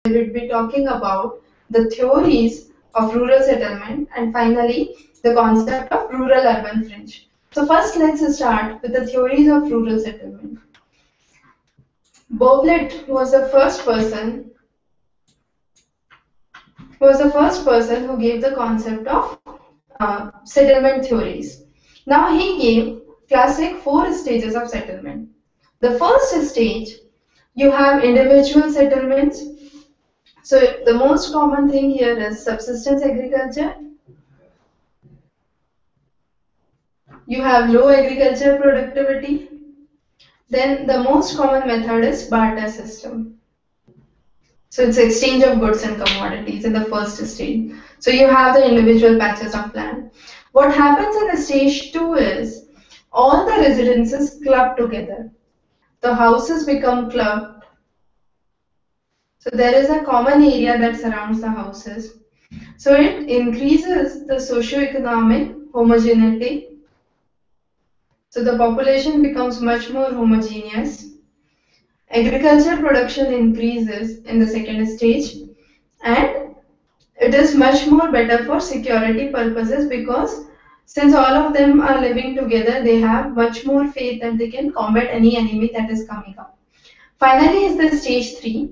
will be talking about the theories of rural settlement and finally the concept of rural-urban fringe. So first let's start with the theories of rural settlement. Bovlet was the first person who gave the concept of settlement theories. Now he gave classic 4 stages of settlement. The first stage, you have individual settlements. So the most common thing here is subsistence agriculture. You have low agriculture productivity. Then the most common method is barter system. So it's exchange of goods and commodities in the first stage. So you have the individual patches of land. What happens in the stage 2 is all the residences club together. The houses become clubbed. So there is a common area that surrounds the houses. So it increases the socio-economic homogeneity. So the population becomes much more homogeneous. Agriculture production increases in the second stage, and it is much more better for security purposes because since all of them are living together, they have much more faith that they can combat any enemy that is coming up. Finally is the stage 3.